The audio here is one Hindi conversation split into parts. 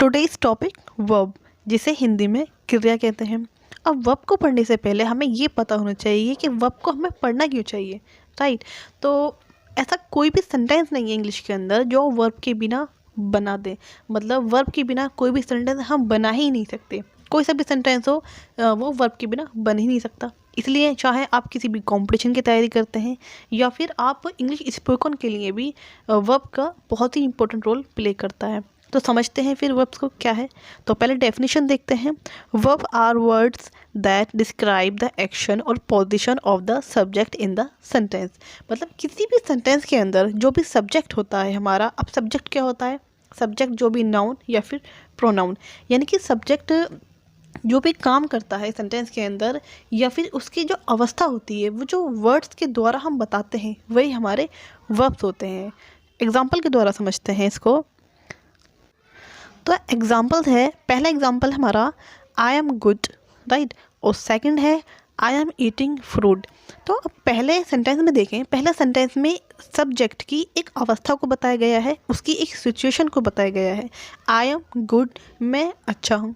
टुडेज टॉपिक वर्ब, जिसे हिंदी में क्रिया कहते हैं। अब वर्ब को पढ़ने से पहले हमें ये पता होना चाहिए कि वर्ब को हमें पढ़ना क्यों चाहिए, राइट। तो ऐसा कोई भी सेंटेंस नहीं है इंग्लिश के अंदर जो वर्ब के बिना बना दे। मतलब वर्ब के बिना कोई भी सेंटेंस हम बना ही नहीं सकते। कोई सा भी सेंटेंस हो वो वर्ब के बिना बन ही नहीं सकता। इसलिए चाहे आप किसी भी कंपटीशन की तैयारी करते हैं या फिर आप इंग्लिश स्पोकन के लिए भी वर्ब का बहुत ही इंपॉर्टेंट रोल प्ले करता है। तो समझते हैं फिर वर्ब्स को क्या है। तो पहले डेफिनेशन देखते हैं। Verb are words that describe the action और position of the subject in the sentence. मतलब किसी भी सेंटेंस के अंदर जो भी सब्जेक्ट होता है हमारा, अब सब्जेक्ट क्या होता है? सब्जेक्ट जो भी नाउन या फिर प्रोनाउन, यानी कि सब्जेक्ट जो भी काम करता है सेंटेंस के अंदर या फिर उसकी जो अवस्था होती है वो जो वर्ड्स के द्वारा हम बताते हैं वही हमारे वर्ब्स होते हैं। एग्जाम्पल के द्वारा समझते हैं इसको। तो एग्जाम्पल है, पहला एग्जाम्पल हमारा आई एम गुड, राइट। और सेकंड है आई एम ईटिंग फ्रूट। तो अब पहले सेंटेंस में देखें, पहले सेंटेंस में सब्जेक्ट की एक अवस्था को बताया गया है, उसकी एक सिचुएशन को बताया गया है। आई एम गुड, मैं अच्छा हूँ।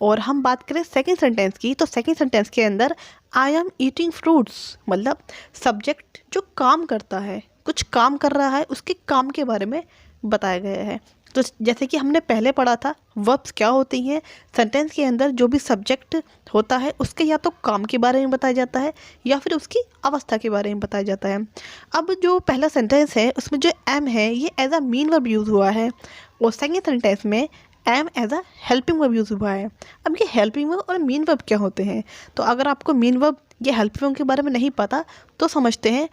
और हम बात करें सेकंड सेंटेंस की, तो सेकंड सेंटेंस के अंदर आई एम ईटिंग फ्रूट्स, मतलब सब्जेक्ट जो काम करता है, कुछ काम कर रहा है, उसके काम के बारे में बताया गया है। तो जैसे कि हमने पहले पढ़ा था वर्ब्स क्या होती हैं, सेंटेंस के अंदर जो भी सब्जेक्ट होता है उसके या तो काम के बारे में बताया जाता है या फिर उसकी अवस्था के बारे में बताया जाता है। अब जो पहला सेंटेंस है उसमें जो एम है ये as a main verb use हुआ है और सेकेंड सेंटेंस में am as a helping verb use हुआ है। अब ये हेल्पिंग वर्ब और मीन वर्ब क्या होते हैं? तो अगर आपको मीन वर्ब या हेल्पिंग वर्ब के बारे में नहीं पता तो समझते हैं।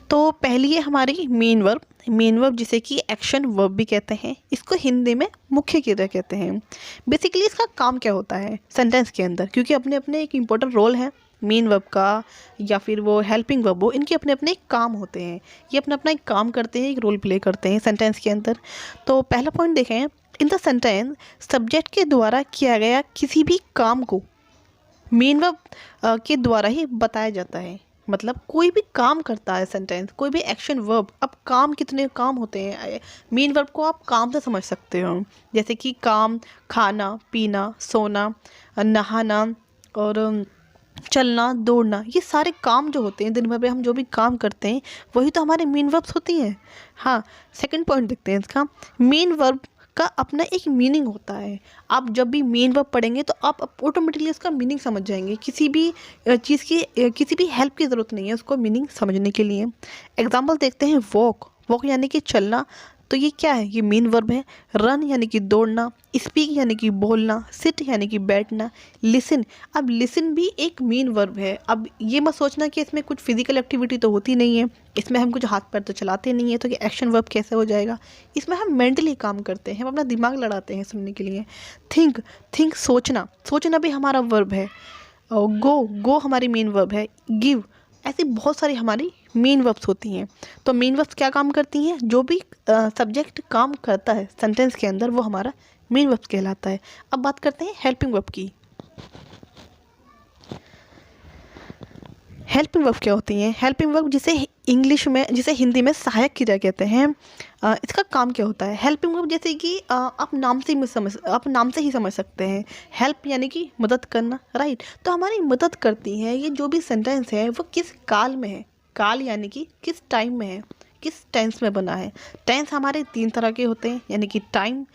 तो पहली है हमारी मेन वर्ब। मेन वर्ब जिसे कि एक्शन वर्ब भी कहते हैं, इसको हिंदी में मुख्य क्रिया कहते हैं। बेसिकली इसका काम क्या होता है सेंटेंस के अंदर, क्योंकि अपने अपने एक इम्पोर्टेंट रोल है मेन वर्ब का या फिर वो हेल्पिंग वर्ब हो, इनके अपने अपने काम होते हैं। ये अपना अपना एक काम करते हैं, एक रोल प्ले करते हैं सेंटेंस के अंदर। तो पहला पॉइंट देखें, इन द सेंटेंस सब्जेक्ट के द्वारा किया गया किसी भी काम को मेन वर्ब के द्वारा ही बताया जाता है। मतलब कोई भी काम करता है सेंटेंस, कोई भी एक्शन वर्ब। अब काम, कितने काम होते हैं? मेन वर्ब को आप काम से समझ सकते हो, जैसे कि काम खाना पीना सोना नहाना और चलना दौड़ना, ये सारे काम जो होते हैं दिन भर में हम जो भी काम करते हैं वही तो हमारे मेन वर्ब्स होती हैं। हाँ, सेकंड पॉइंट देखते हैं इसका। मेन वर्ब का अपना एक मीनिंग होता है। आप जब भी मेन वर्ब पढ़ेंगे तो आप ऑटोमेटिकली उसका मीनिंग समझ जाएंगे। किसी भी चीज़ की किसी भी हेल्प की ज़रूरत नहीं है उसको मीनिंग समझने के लिए। एग्जांपल देखते हैं, वॉक। वॉक यानी कि चलना, तो ये क्या है? ये मेन वर्ब है। रन यानी कि दौड़ना, स्पीक यानी कि बोलना, सिट यानी कि बैठना, लिसन। अब लिसन भी एक मेन वर्ब है। अब ये मत सोचना कि इसमें कुछ फिजिकल एक्टिविटी तो होती नहीं है, इसमें हम कुछ हाथ पैर तो चलाते नहीं है, तो ये एक्शन वर्ब कैसे हो जाएगा? इसमें हम मेंटली काम करते हैं, हम अपना दिमाग लड़ाते हैं सुनने के लिए। थिंक, थिंक सोचना, सोचना भी हमारा वर्ब है। और गो, गो हमारी मेन वर्ब है। गिव, ऐसी बहुत सारी हमारी मेन वर्ब्स होती हैं। तो मेन वर्ब्स क्या काम करती हैं? जो भी सब्जेक्ट काम करता है सेंटेंस के अंदर वो हमारा मेन वर्ब्स कहलाता है। अब बात करते हैं हेल्पिंग वर्ब की। हेल्पिंग वर्ब क्या होती हैं? हेल्पिंग वर्ब जिसे हिंदी में सहायक क्रिया कहते हैं। इसका काम क्या होता है? हेल्पिंग वर्ब जैसे कि आप नाम से ही समझ सकते हैं। हेल्प यानी कि मदद करना, राइट। तो हमारी मदद करती हैं। ये जो भी सेंटेंस है वो किस काल में है? काल यानी कि किस टाइम में है, किस टेंस में बना है। टेंस हमारे 3 तरह के होते हैं, यानी कि टाइम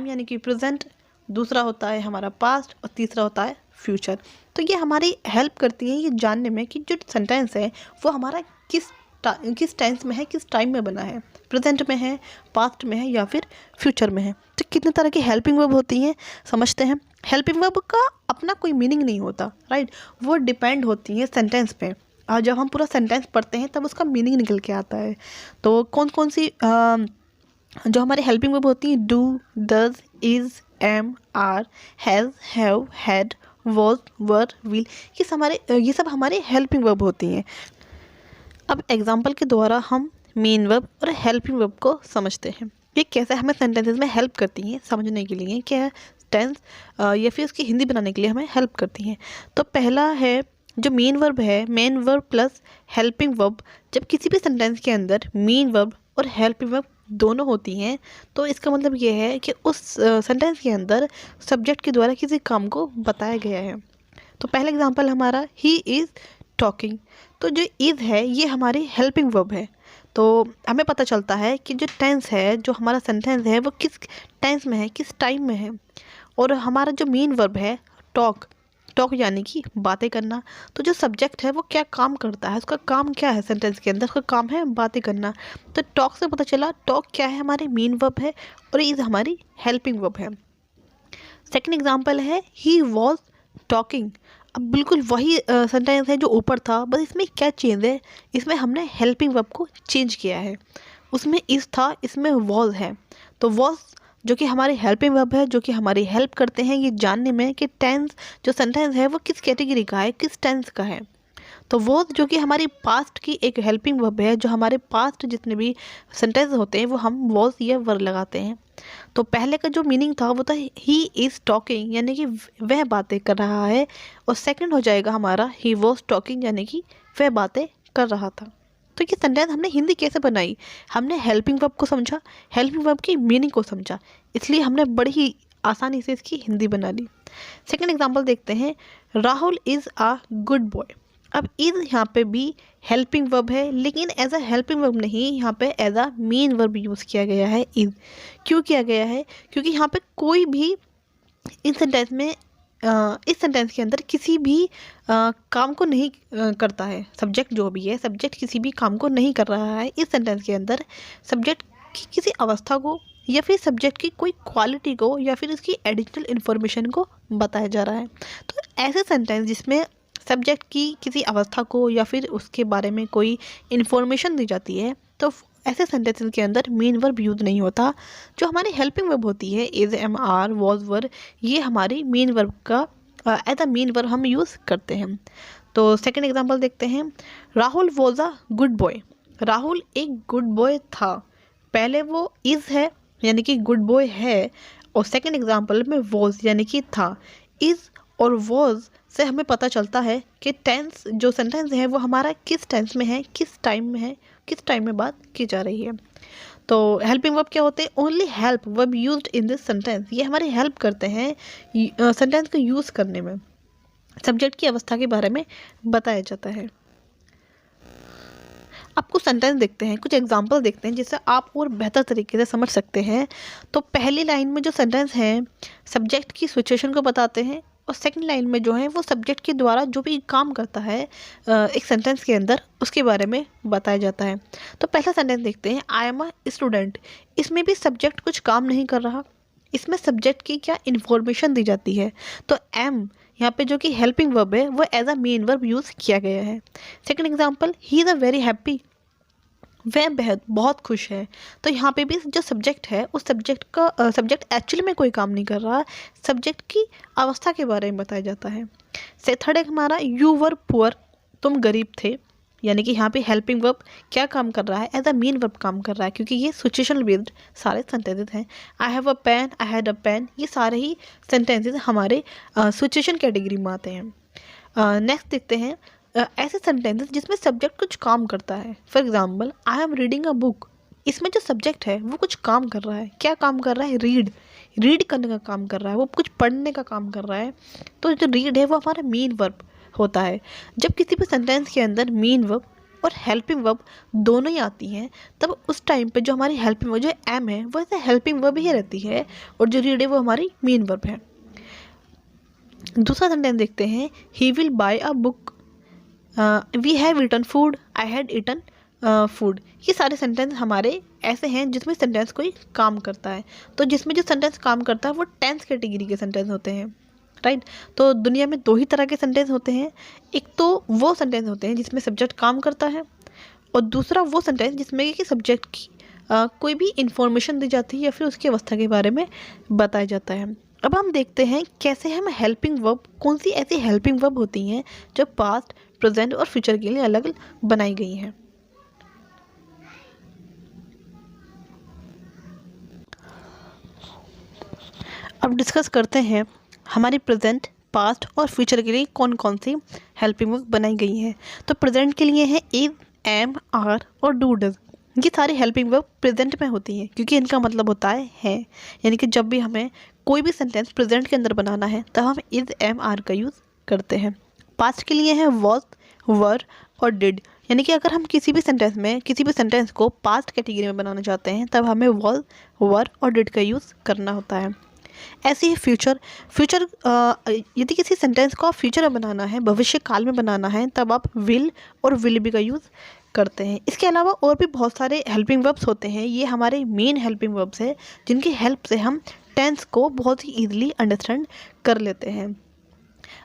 यानी कि प्रेजेंट, दूसरा होता है हमारा पास्ट और तीसरा होता है फ्यूचर। तो ये हमारी हेल्प करती है ये जानने में कि जो सेंटेंस है वो हमारा किस टेंस में है, किस टाइम में बना है, प्रेजेंट में है, पास्ट में है या फिर फ्यूचर में है। तो कितने तरह की हेल्पिंग वर्ब होती हैं समझते हैं। हेल्पिंग वर्ब का अपना कोई मीनिंग नहीं होता, राइट। वो डिपेंड होती है सेंटेंस पे, और जब हम पूरा सेंटेंस पढ़ते हैं तब उसका मीनिंग निकल के आता है। तो कौन कौन सी जो हमारे हेल्पिंग वर्ब होती हैं, do, does, is, am, are, has, have, had, was, were, will, ये सब हमारे हेल्पिंग वर्ब होती हैं। अब एग्जाम्पल के द्वारा हम मेन वर्ब और हेल्पिंग वर्ब को समझते हैं। ये कैसे हमें सेंटेंसेस में हेल्प करती हैं समझने के लिए, क्या टेंस या फिर उसकी हिंदी बनाने के लिए हमें हेल्प करती हैं। तो पहला है जो मेन वर्ब है, main verb plus helping verb. जब किसी भी सेंटेंस के अंदर मेन वर्ब और हेल्पिंग वर्ब दोनों होती हैं, तो इसका मतलब ये है कि उस सेंटेंस के अंदर सब्जेक्ट के द्वारा किसी काम को बताया गया है। तो पहला एग्जांपल हमारा ही इज़ टॉकिंग। तो जो इज़ है ये हमारी हेल्पिंग वर्ब है। तो हमें पता चलता है कि जो टेंस है, जो हमारा सेंटेंस है, वो किस टेंस में है, किस टाइम में है। और हमारा जो मेन वर्ब है टॉक, टॉक यानी कि बातें करना। तो जो सब्जेक्ट है वो क्या काम करता है, उसका काम क्या है सेंटेंस के अंदर, उसका काम है बातें करना। तो टॉक से पता चला टॉक क्या है, हमारी मेन वर्ब है और इज़ हमारी हेल्पिंग वर्ब है। सेकंड एग्जांपल है ही वॉज टॉकिंग। अब बिल्कुल वही सेंटेंस है जो ऊपर था, बस इसमें क्या चेंज है, इसमें हमने हेल्पिंग वर्ब को चेंज किया है। उसमें इज़ था, इसमें वॉज है। तो वॉज जो कि हमारी हेल्पिंग वर्ब है, जो कि हमारी हेल्प करते हैं ये जानने में कि टेंस जो सेंटेंस है वो किस कैटेगरी का है, किस टेंस का है। तो वॉज जो कि हमारी पास्ट की एक हेल्पिंग वर्ब है, जो हमारे पास्ट जितने भी सेंटेंस होते हैं वो हम वॉज या वर लगाते हैं। तो पहले का जो मीनिंग था वो था ही इज़ टॉकिंग, यानी कि वह बातें कर रहा है। और सेकंड हो जाएगा हमारा ही वॉज टॉकिंग, यानी कि वह बातें कर रहा था। तो ये सेंटेंस हमने हिंदी कैसे बनाई, हमने हेल्पिंग वर्ब को समझा, हेल्पिंग वर्ब की मीनिंग को समझा, इसलिए हमने बड़ी ही आसानी से इसकी हिंदी बना ली। सेकंड एग्जांपल देखते हैं, Rahul is a good boy. अब इज़ यहाँ पे भी हेल्पिंग वर्ब है, लेकिन एज अ हेल्पिंग वर्ब नहीं, यहाँ पे as a main verb use किया गया है इज़। क्यों किया गया है, क्योंकि यहाँ पे कोई भी इस सेंटेंस में इस सेंटेंस के अंदर किसी भी काम को नहीं करता है। सब्जेक्ट जो भी है, सब्जेक्ट किसी भी काम को नहीं कर रहा है इस सेंटेंस के अंदर। सब्जेक्ट की किसी अवस्था को या फिर सब्जेक्ट की कोई क्वालिटी को या फिर उसकी एडिशनल इन्फॉर्मेशन को बताया जा रहा है। तो ऐसे सेंटेंस जिसमें सब्जेक्ट की किसी अवस्था को या फिर उसके बारे में कोई इन्फॉर्मेशन दी जाती है, तो ऐसे सेंटेंसेस के अंदर मेन वर्ब यूज नहीं होता। जो हमारी हेल्पिंग वर्ब होती है इज, एम, आर, वॉज, वर, ये हमारी मेन वर्ब का एज अ मेन वर्ब हम यूज़ करते हैं। तो सेकंड एग्जांपल देखते हैं, Rahul was a good boy. Rahul एक गुड बॉय था। पहले वो इज़ है यानी कि गुड बॉय है, और सेकंड एग्जांपल में वॉज यानी कि था। इज़ और वॉज से हमें पता चलता है कि टेंस जो सेंटेंस है वो हमारा किस टेंस में है, किस टाइम में है, किस टाइम में बात की जा रही है। तो हेल्पिंग वर्ब क्या होते हैं, only help verb used in this sentence. ये हमारी हेल्प करते हैं सेंटेंस को यूज़ करने में। सब्जेक्ट की अवस्था के बारे में बताया जाता है। आप कुछ सेंटेंस देखते हैं, कुछ एग्जाम्पल देखते हैं जिससे आप और बेहतर तरीके से समझ सकते हैं। तो पहली लाइन में जो सेंटेंस हैं सब्जेक्ट की सिचुएशन को बताते हैं, और सेकंड लाइन में जो है वो सब्जेक्ट के द्वारा जो भी काम करता है एक सेंटेंस के अंदर उसके बारे में बताया जाता है। तो पहला सेंटेंस देखते हैं, आई एम अ स्टूडेंट। इसमें भी सब्जेक्ट कुछ काम नहीं कर रहा, इसमें सब्जेक्ट की क्या इन्फॉर्मेशन दी जाती है। तो एम यहाँ पे जो कि हेल्पिंग वर्ब है वो as a main verb use किया गया है। Second example, he is a very happy. वह बेहद बहुत खुश है। तो यहाँ पे भी जो सब्जेक्ट है उस सब्जेक्ट का सब्जेक्ट एक्चुअली में कोई काम नहीं कर रहा, सब्जेक्ट की अवस्था के बारे में बताया जाता है। से थर्ड एक हमारा, यू वर पुअर। तुम गरीब थे। यानी कि यहाँ पे हेल्पिंग वर्ब क्या काम कर रहा है, एज अ मेन वर्ब काम कर रहा है, क्योंकि ये सिचुएशनल बेस्ड सारे सेंटेंसेस हैं। I have a pen, I had a pen, ये सारे ही सेंटेंसेस हमारे सिचुएशन कैटेगरी में आते हैं। नेक्स्ट देखते हैं ऐसे सेंटेंसेस जिसमें सब्जेक्ट कुछ काम करता है। For example, I am reading a book. इसमें जो सब्जेक्ट है वो कुछ काम कर रहा है। क्या काम कर रहा है, रीड करने का काम कर रहा है, वो कुछ पढ़ने का काम कर रहा है। तो जो रीड है वो हमारा मेन वर्ब होता है। जब किसी भी सेंटेंस के अंदर मेन वर्ब और हेल्पिंग वर्ब दोनों ही आती हैं, तब उस टाइम पे जो हमारी हेल्पिंग वर्ब जो एम है वो ऐसे हेल्पिंग वर्ब ही रहती है, और जो रीड है वो हमारी मेन वर्ब है। दूसरा सेंटेंस देखते हैं, he will buy a book. We have eaten food, I had eaten food. ये सारे सेंटेंस हमारे ऐसे हैं जिसमें सेंटेंस कोई काम करता है। तो जिसमें जो सेंटेंस काम करता है वो टेंस कैटेगरी के सेंटेंस होते हैं, राइट। तो दुनिया में दो ही तरह के सेंटेंस होते हैं। एक तो वो सेंटेंस होते हैं जिसमें सब्जेक्ट काम करता है, और दूसरा वो सेंटेंस जिसमें कि सब्जेक्ट की कोई भी इंफॉर्मेशन दी जाती है या फिर उसकी अवस्था के बारे में बताया जाता है। अब हम देखते हैं कैसे हम हेल्पिंग वर्ब, कौन सी ऐसी हेल्पिंग वर्ब होती हैं जो पास्ट, प्रेजेंट और फ्यूचर के लिए अलग अलग बनाई गई हैं। अब डिस्कस करते हैं हमारी प्रेजेंट, पास्ट और फ्यूचर के लिए कौन कौन सी हेल्पिंग वर्ब बनाई गई हैं। तो प्रेजेंट के लिए है इज, एम, आर और डू, डज। ये सारी हेल्पिंग वर्ब प्रेजेंट में होती हैं क्योंकि इनका मतलब होता है। यानी कि जब भी हमें कोई भी सेंटेंस प्रेजेंट के अंदर बनाना है तब हम इज एम आर का यूज़ करते हैं। पास्ट के लिए है वॉज, वर और डिड। यानी कि अगर हम किसी भी सेंटेंस को पास्ट कैटेगरी में बनाना चाहते हैं तब हमें वॉज, वर और डिड का यूज़ करना होता है। ऐसे ही फ्यूचर यदि किसी सेंटेंस को आप फ्यूचर में बनाना है, भविष्य काल में बनाना है, तब आप विल और विल बी का यूज़ करते हैं। इसके अलावा और भी बहुत सारे हेल्पिंग वर्ब्स होते हैं। ये हमारे मेन हेल्पिंग वर्ब्स हैं जिनकी हेल्प से हम टेंस को बहुत ही ईजिली अंडरस्टैंड कर लेते हैं।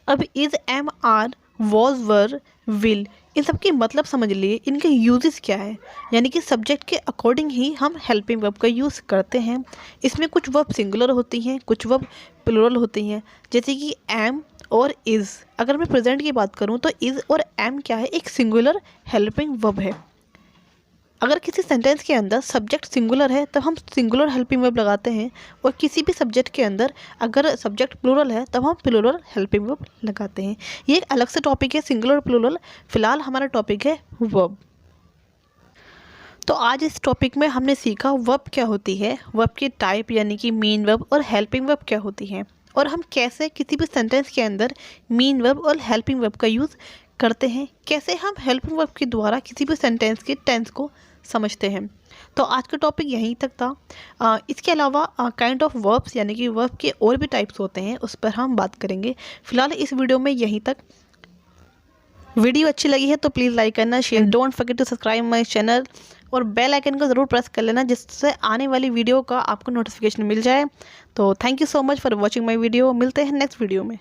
अब is, am, are, was, were, will, इन सब के मतलब समझ लिए, इनके यूजेस क्या है। यानी कि सब्जेक्ट के अकॉर्डिंग ही हम हेल्पिंग वर्ब का यूज़ करते हैं। इसमें कुछ वर्ब सिंगुलर होती हैं, कुछ वर्ब प्लूरल होती हैं। जैसे कि एम और इज़, अगर मैं प्रेजेंट की बात करूँ तो इज़ और एम क्या है, एक सिंगुलर हेल्पिंग वर्ब है। अगर किसी सेंटेंस के अंदर सब्जेक्ट सिंगुलर है तब हम सिंगुलर हेल्पिंग वर्ब लगाते हैं, और किसी भी सब्जेक्ट के अंदर अगर सब्जेक्ट प्लूरल है तब हम प्लूरल हेल्पिंग वर्ब लगाते हैं। ये एक अलग से टॉपिक है, सिंगुलर और प्लूरल। फिलहाल हमारा टॉपिक है वर्ब। तो आज इस टॉपिक में हमने सीखा वर्ब क्या होती है, वर्ब की टाइप यानी कि मीन वर्ब और हेल्पिंग वर्ब क्या होती है, और हम कैसे किसी भी सेंटेंस के अंदर मीन वर्ब और हेल्पिंग वर्ब का यूज़ करते हैं, कैसे हम हेल्पिंग वर्ब के द्वारा किसी भी सेंटेंस के टेंस को समझते हैं। तो आज का टॉपिक यहीं तक था। इसके अलावा काइंड ऑफ वर्ब्स यानी कि वर्ब के और भी टाइप्स होते हैं, उस पर हम बात करेंगे। फिलहाल इस वीडियो में यहीं तक। वीडियो अच्छी लगी है तो प्लीज़ लाइक करना, share, don't forget to subscribe my channel, और बेल आइकन को ज़रूर प्रेस कर लेना जिससे आने वाली वीडियो का आपको नोटिफिकेशन मिल जाए। तो thank you so much for watching my video. मिलते हैं नेक्स्ट वीडियो में।